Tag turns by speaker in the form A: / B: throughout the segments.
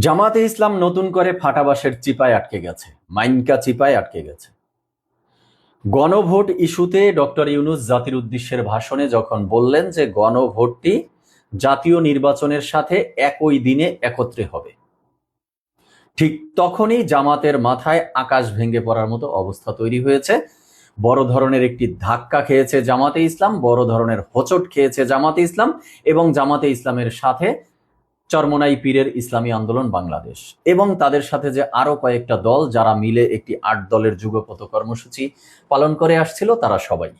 A: জামাতে ইসলাম নতুন করে ফাটাবাসের চিপায় আটকে গেছে, মাইনকা চিপায় আটকে গেছে। গণভোট ইস্যুতে ডক্টর ইউনূস জাতির উদ্দেশ্যের ভাষণে যখন বললেন যে গণভোটটি জাতীয় নির্বাচনের সাথে একই দিনে একত্রে হবে, ঠিক তখনই জামাতের মাথায় আকাশ ভেঙে পড়ার মতো অবস্থা তৈরি হয়েছে। বড় ধরনের একটি ধাক্কা খেয়েছে জামাতে ইসলাম, বড় ধরনের হোঁচট খেয়েছে জামাতে ইসলাম এবং জামাতে ইসলামের সাথে চরমোনাই পীরের ইসলামী আন্দোলন বাংলাদেশ এবং তাদের সাথে যে আরো কয়েকটা দল যারা মিলে একটি ৮ দলের যুগপৎ কর্মসূচি পালন করে আসছিল, তারা সবাই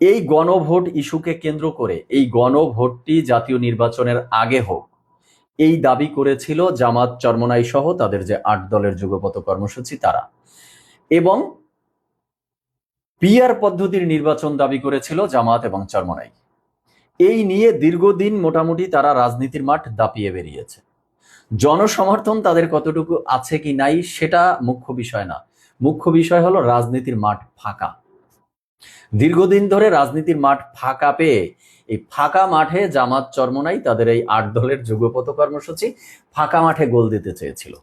A: এই গণভোট ইস্যুকে কেন্দ্র করে এই গণভোটটি জাতীয় নির্বাচনের আগে হোক এই দাবি করেছিল জামাত, চরমোনাই সহ তাদের যে ৮ দলের যুগপৎ কর্মসূচি তারা, এবং পিআর পদ্ধতির নির্বাচন দাবি করেছিল জামাত এবং চরমোনাই। এই নিয়ে দীর্ঘদিন মোটামুটি তারা রাজনীতির মাঠ দাপিয়ে বেরিয়েছে। জনসমর্থন তাদের কতটুকু আছে কি নাই সেটা মুখ্য বিষয় না, মুখ্য বিষয় হলো রাজনীতির মাঠ ফাঁকা। দীর্ঘদিন ধরে রাজনীতির মাঠ ফাঁকা পেয়ে এই ফাঁকা মাঠে জামাত, চরমোনাই তাদের এই ৮ দলের যুগপৎ কর্মসূচি ফাঁকা মাঠে গোল দিতে চেয়েছিল।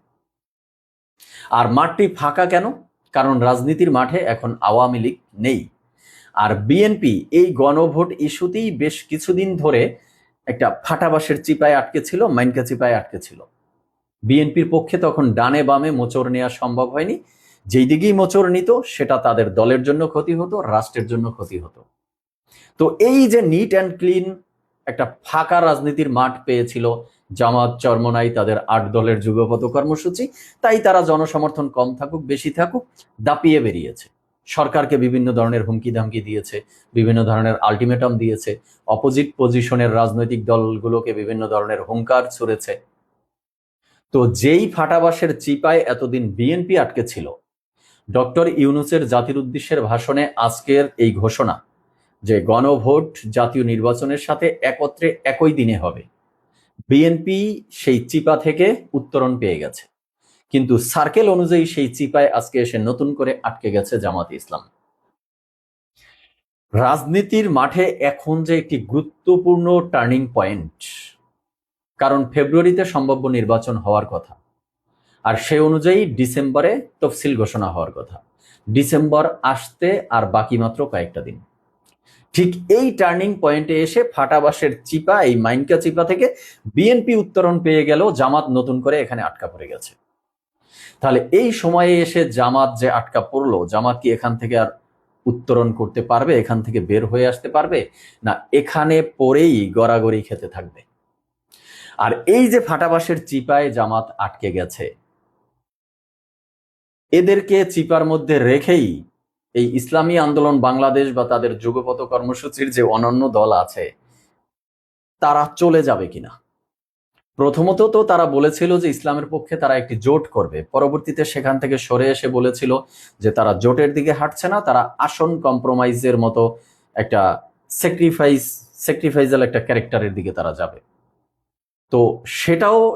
A: আর মাঠটি ফাঁকা কেন? কারণ রাজনীতির মাঠে এখন আওয়ামী লীগ নেই। আর বিএনপি এই গণভোট ইস্যুতেই বেশ কিছুদিন ধরে একটা ফাটাবাসের চিপায় আটকে ছিল, মাইনকা চিপায় আটকে ছিল। বিএনপির পক্ষে তখন ডানে বামে মোচড় নেওয়া সম্ভব হয়নি। যেই দিকেই মোচড় নিত সেটা তাদের দলের জন্য ক্ষতি হতো, রাষ্ট্রের জন্য ক্ষতি হতো। তো এই যে নিট অ্যান্ড ক্লিন একটা ফাঁকা রাজনীতির মাঠ পেয়েছিল জামাত, চরমোনাই তাদের ৮ দলের যুগপৎ কর্মসূচি, তাই তারা জনসমর্থন কম থাকুক বেশি থাকুক দাপিয়ে বেরিয়েছে। সরকারকে বিভিন্ন ধরনের হুমকি ধামকি দিয়েছে, বিভিন্ন ধরনের আলটিমেটাম দিয়েছে, অপোজিট পজিশনের রাজনৈতিক দলগুলোকে বিভিন্ন ধরনের হুঙ্কার ছুড়েছে। তো যেই ফাটাবাসের চিপায় এতদিন বিএনপি আটকে ছিল, ডক্টর ইউনূসের জাতির উদ্দেশ্যের ভাষণে আজকের এই ঘোষণা যে গণভোট জাতীয় নির্বাচনের সাথে একত্রে একই দিনে হবে, বিএনপি সেই চিপা থেকে উত্তরণ পেয়ে গেছে। কিন্তু সার্কেল অনুযায়ী সেই চিপায় আজকে এসে নতুন করে আটকে গেছে জামাতে ইসলাম। রাজনীতির মাঠে এখন যে একটি গুরুত্বপূর্ণ টার্নিং পয়েন্ট, কারণ ফেব্রুয়ারিতে সম্ভাব্য নির্বাচন হওয়ার কথা, আর সে অনুযায়ী ডিসেম্বরে তফসিল ঘোষণা হওয়ার কথা। ডিসেম্বর আসতে আর বাকি মাত্র কয়েকটা দিন। ঠিক এই টার্নিং পয়েন্টে এসে ফাটাবাসের চিপা, এই মাইনকা চিপা থেকে বিএনপি উত্তরণ পেয়ে গেল, জামাত নতুন করে এখানে আটকা পড়ে গেছে। তাহলে এই সময়ে এসে জামাত যে আটকা পড়লো, জামাত কি এখান থেকে আর উত্তরণ করতে পারবে, এখান থেকে বের হয়ে আসতে পারবে, না এখানে পড়েই গড়াগড়ি খেতে থাকবে? আর এই যে ফাটাবাসের চিপায় জামাত আটকে গেছে, এদেরকে চিপার মধ্যে রেখেই এই ইসলামী আন্দোলন বাংলাদেশ বা তাদের যুগপৎ কর্মসূচির যে অনন্য দল আছে তারা চলে যাবে কিনা। প্রথমত তো তারা বলেছিল যে ইসলামের পক্ষে তারা একটি জোট করবে, পরবর্তীতে সেখান থেকে সরে এসে বলেছিল যে তারা জোটের দিকে হাঁটছে না, তারা আসন কম্প্রোমাইজের মতো একটা স্যাক্রিফাইজাল একটা ক্যারেক্টারের দিকে তারা যাবে। তো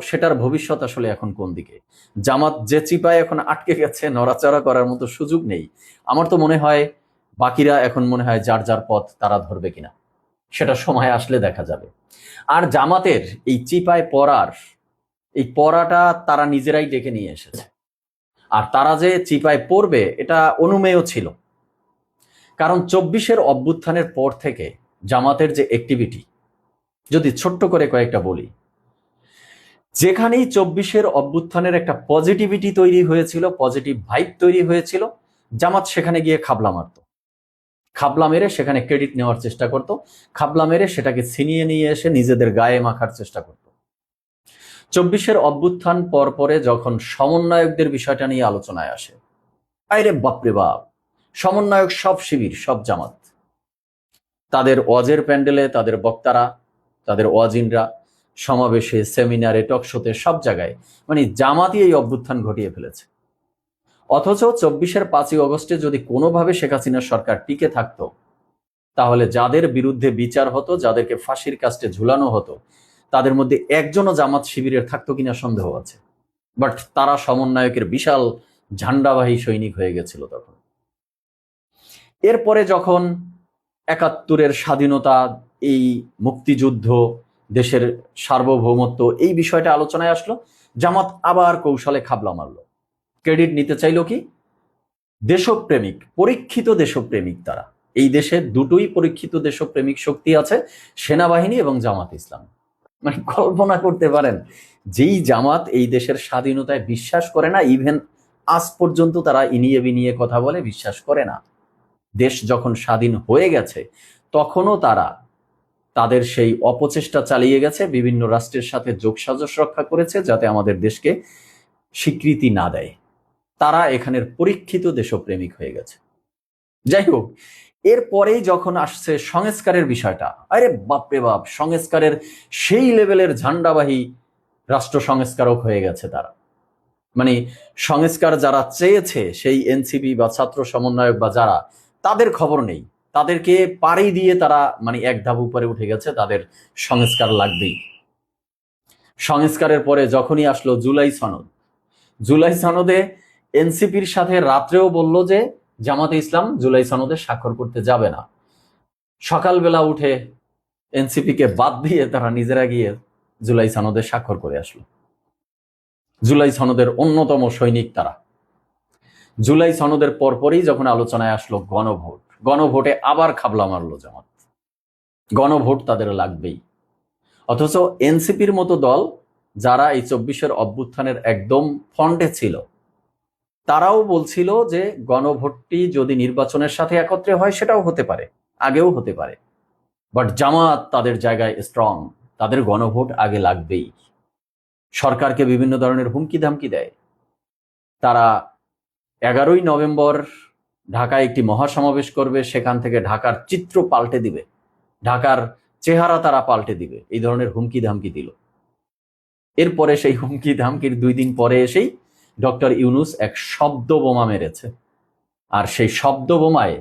A: সেটার ভবিষ্যৎ আসলে এখন কোন দিকে? জামাত যে চিপায় এখন আটকে গেছে, নড়াচড়া করার মতো সুযোগ নেই। আমার তো মনে হয় বাকিরা এখন মনে হয় যার যার পথ তারা ধরবে কিনা, সেটা সময় আসলে দেখা যাবে। আর জামাতের এই চিপায় এই পড়াটা তারা নিজেরাই ডেকে নিয়ে এসেছে। আর তারা যে চিপায় পড়বে এটা অনুমেয় ছিল, কারণ ২৪-এর অভ্যুত্থানের পর থেকে জামাতের যে অ্যাক্টিভিটি, যদি ছোট্ট করে কয়েকটা বলি, যেখানেই ২৪-এর অভ্যুত্থানের একটা পজিটিভিটি তৈরি হয়েছিল, পজিটিভ ভাইব তৈরি হয়েছিল, জামাত সেখানে গিয়ে খাবলা মারত, খাবলা মেরে সেখানে ক্রেডিট নেওয়ার চেষ্টা করত, খাবলা মেরে সেটাকে ছিনিয়ে নিয়ে এসে নিজেদের গায়ে মাখার চেষ্টা করত। ২৪-এর অভ্যুত্থান পরে যখন সমন্বয়কদের বিষয়টা নিয়ে আলোচনায় আসে, আরে বাপরে বাপ, সমন্বয়ক সব শিবির, সব জামাত, তাদের ওয়াজের প্যান্ডেলে, তাদের বক্তারা, তাদের ওয়াজিনরা, সমাবেশে, সেমিনারে, টকশোতে, সব জায়গায় মানে জামাতই এই অভ্যুত্থান ঘটিয়ে ফেলেছে। অথচ ২৪-এর ৫ই অগস্টে যদি কোনোভাবে শেখ হাসিনার সরকার টিকে থাকতো, তাহলে যাদের বিরুদ্ধে বিচার হতো, যাদেরকে ফাঁসির কাস্টে ঝুলানো হতো, তাদের মধ্যে একজনও জামাত শিবিরের থাকতো কিনা সন্দেহ আছে। বাট তারা সমন্বয়কের বিশাল ঝান্ডাবাহী সৈনিক হয়ে গেছিল তখন। এরপরে যখন ৭১-এর স্বাধীনতা, এই মুক্তিযুদ্ধ, দেশের সার্বভৌমত্ব, এই বিষয়টা আলোচনায় আসলো, জামাত আবার কৌশলে খাবলা মারল, ক্রেডিট নিতে চাইলো কি? দেশপ্রেমিক, পরীক্ষিত দেশপ্রেমিক তারা। এই দেশে দুটোই পরীক্ষিত দেশপ্রেমিক শক্তি আছে, সেনাবাহিনী এবং জামাত ইসলাম। মানে কল্পনা করতে পারেন, যেই জামাত এই দেশের স্বাধীনতায় বিশ্বাস করে না, ইভেন আজ পর্যন্ত তারা ইনিয়ে বিনিয়ে কথা বলে, বিশ্বাস করে না। দেশ যখন স্বাধীন হয়ে গেছে তখনও তারা তাদের সেই অপচেষ্টা চালিয়ে গেছে, বিভিন্ন রাষ্ট্রের সাথে যোগসাজশ রক্ষা করেছে যাতে আমাদের দেশকে স্বীকৃতি না দেয়। তারা এখানের পরীক্ষিত দেশপ্রেমিক হয়ে গেছে। যাই হোক, এরপরেই যখন আসছে সংস্কারের বিষয়টা, আরে বাপরে বাপ, সংস্কারের সেই লেভেলের ঝান্ডাবাহী রাষ্ট্র সংস্কারক হয়ে গেছে তারা। মানে সংস্কার যারা চেয়েছে, সেই এনসিপি বা ছাত্র সমন্বয়ক বা যারা, তাদের খবর নেই, তাদেরকে পাড়ি দিয়ে তারা মানে এক ধাপ উপরে উঠে গেছে, তাদের সংস্কার লাগবেই। সংস্কারের পরে যখনই আসলো জুলাই সনদ, জুলাই সনদে এনসিপির সাথে রাত্রেও বলল যে জামাতে ইসলাম জুলাই সনদে স্বাক্ষর করতে যাবে না। সকালবেলা উঠে এনসিপিকে বাদ দিয়ে তারা নিজেরা গিয়ে জুলাই সনদে স্বাক্ষর করে আসলো। জুলাই সনদের অন্যতম সৈনিক তারা। জুলাই সনদের পরপরই যখন আলোচনায় আসলো গণভোট, গণভোটে আবার খাবলা মারলো জামাত। গণভোট তাদের লাগবেই। অথচ এনসিপির মতো দল যারা এই 24-এর অভ্যুত্থানের একদম ফ্রন্টে ছিল, তারাও বলছিল যে গণভোটটি যদি নির্বাচনের সাথে একত্রে হয় সেটাও হতে পারে, আগেও হতে পারে। বাট জামাত তাদের জায়গায় স্ট্রং, তাদের গণভোট আগে লাগবেই। সরকারকে বিভিন্ন ধরনের হুমকি ধামকি দেয়। তারা 11ই নভেম্বর ঢাকায় একটি মহাসমাবেশ করবে, সেখান থেকে ঢাকার চিত্র পাল্টে দিবে, ঢাকার চেহারা তারা পাল্টে দিবে, এই ধরনের হুমকি ধামকি দিল। এরপরে সেই হুমকি ধামকির 2 দিন পরে এসেই ডক্টর ইউনূস এক শব্দ বোমা মেরেছে। আর সেই শব্দ বোমায়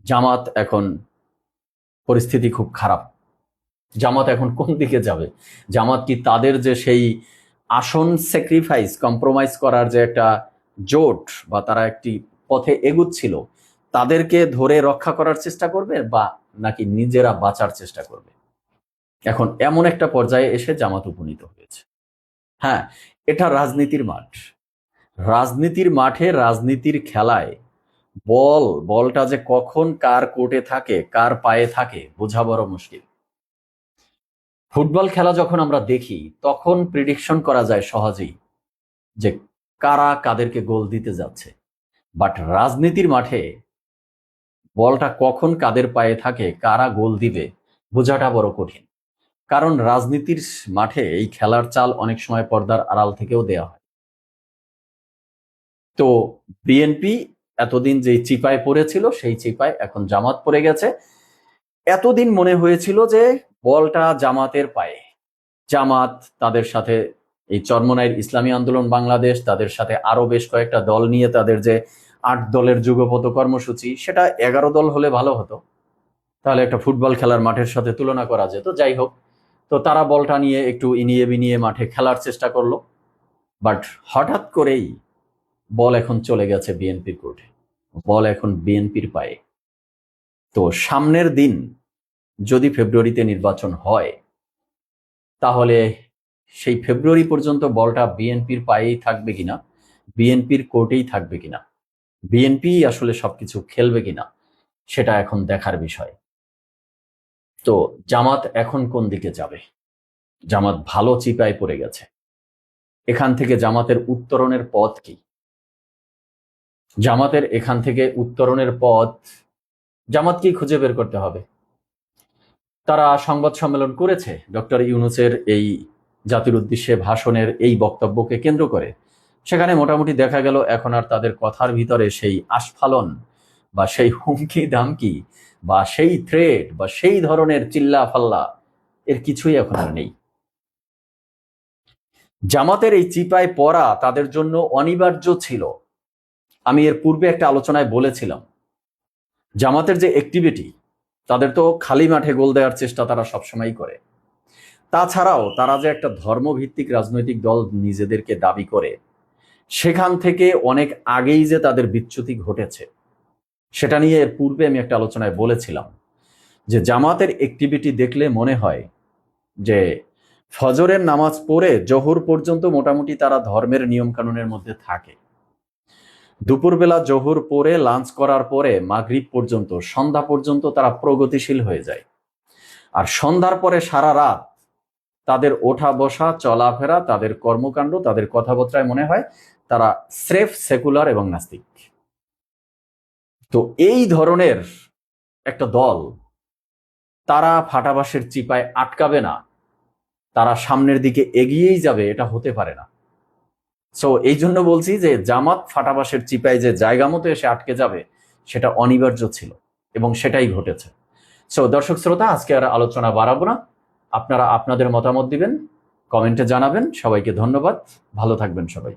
A: জামাত এখন পরিস্থিতি খুব খারাপ। জামাত এখন কোন দিকে যাবে? জামাত কি তাদের যে সেই আসন স্যাক্রিফাইস, কম্প্রোমাইজ করার যে একটা জোট বা তারা একটি পথে এগুচ্ছিল, তাদেরকে ধরে রক্ষা করার চেষ্টা করবে, বা নাকি নিজেরা বাঁচার চেষ্টা করবে? এখন এমন একটা পর্যায়ে এসে জামাত উপনীত হয়েছে। হ্যাঁ, এটা রাজনীতির মাঠ। রাজনীতির মাঠে, রাজনীতির খেলায় বলটা যে কখন কার কোর্টে থাকে, কার পায়ে থাকে, বোঝা বড় মুশকিল। ফুটবল খেলা যখন আমরা দেখি তখন প্রিডিকশন করা যায় সহজেই যে কারা কাদেরকে গোল দিতে যাচ্ছে। বাট রাজনীতির মাঠে বলটা কখন কাদের পায়ে থাকে, কারা গোল দিবে, বোঝাটা বড় কঠিন। কারণ রাজনীতির মাঠে এই খেলার চাল অনেক সময় পর্দার আড়াল থেকেও দেয়া হয়। তো বিএনপি এতদিন যে চিপায় পড়েছিল, সেই চিপায় এখন জামাত পড়ে গেছে। এতদিন মনে হয়েছিল যে বলটা জামাতের পায়ে, জামাত তাদের সাথে এই চরমনাইর ইসলামী আন্দোলন বাংলাদেশ, তাদের সাথে আরো বেশ কয়েকটা দল নিয়ে তাদের যে 8 দলের যুগপত কর্মসূচি, সেটা 11 দল হলে ভালো হতো, তাহলে একটা ফুটবল খেলার মাঠের সাথে তুলনা করা যেত। যাই হোক, তো তারা বলটা নিয়ে একটু ইনিয়ে বিনিয়ে মাঠে খেলার চেষ্টা করলো। বাট হঠাৎ করেই বল এখন চলে গেছে বিএনপির কোর্টে, বল এখন বিএনপির পায়ে। তো সামনের দিন যদি ফেব্রুয়ারিতে নির্বাচন হয়, তাহলে সেই ফেব্রুয়ারি পর্যন্ত বলটা বিএনপির পায়েই থাকবে কিনা, বিএনপির কোর্টেই থাকবে কিনা, বিএনপি আসলে সবকিছু খেলবে কিনা, সেটা এখন দেখার বিষয়। তো জামাত এখন কোন দিকে যাবে? জামাত ভালো চিপায় পড়ে গেছে। এখান থেকে জামাতের উত্তরণের পথ কি? জামাতের এখান থেকে উত্তরণের পথ জামাতকেই খুঁজে বের করতে হবে। তারা সংবাদ সম্মেলন করেছে ডক্টর ইউনূসের এই জাতির উদ্দেশ্যে ভাষণের এই বক্তব্যকে কেন্দ্র করে। সেখানে মোটামুটি দেখা গেল এখন আর তাদের কথার ভিতরে সেই আস্ফালন বা সেই হুমকি দামকি বা সেই থ্রেট বা সেই ধরনের চিল্লা ফাল্লা, এর কিছুই এখন আর নেই। জামাতের এই চিপায় পড়া তাদের জন্য অনিবার্য ছিল। আমি এর পূর্বে একটা আলোচনায় বলেছিলাম, জামাতের যে অ্যাক্টিভিটি, তাদের তো খালি মাঠে গোল দেওয়ার চেষ্টা তারা সবসময় করে। তাছাড়াও তারা যে একটা ধর্মভিত্তিক রাজনৈতিক দল নিজেদেরকে দাবি করে, সেখান থেকে অনেক আগেই যে তাদের বিচ্যুতি ঘটেছে, সেটা নিয়ে এর পূর্বে আমি একটা আলোচনায় বলেছিলাম যে জামাতের অ্যাক্টিভিটি দেখলে মনে হয় যে ফজরের নামাজ পড়ে জোহর পর্যন্ত মোটামুটি তারা ধর্মের নিয়ম কানুনের মধ্যে থাকে। দুপুরবেলা জোহর পরে লাঞ্চ করার পরে মাগরিব পর্যন্ত, সন্ধ্যা পর্যন্ত তারা প্রগতিশীল হয়ে যায়। আর সন্ধ্যার পরে সারা রাত তাদের ওঠা বসা, চলাফেরা, তাদের কর্মকাণ্ড, তাদের কথাবার্তায় মনে হয় তারা স্রেফ সেকুলার এবং নাস্তিক। তো এই ধরনের একটা দল, তারা ফাটাবাসের চিপায় আটকাবে না, তারা সামনের দিকে এগিয়েই যাবে, এটা হতে পারে না। সো এই জন্য বলছি যে জামাত ফাটাবাসের চিপায় যে জায়গা মতো এসে আটকে যাবে, সেটা অনিবার্য ছিল এবং সেটাই ঘটেছে। সো দর্শক শ্রোতা, আজকে আর আলোচনা বাড়াবো না। আপনারা আপনাদের মতামত দিবেন, কমেন্টে জানাবেন। সবাইকে ধন্যবাদ, ভালো থাকবেন সবাই।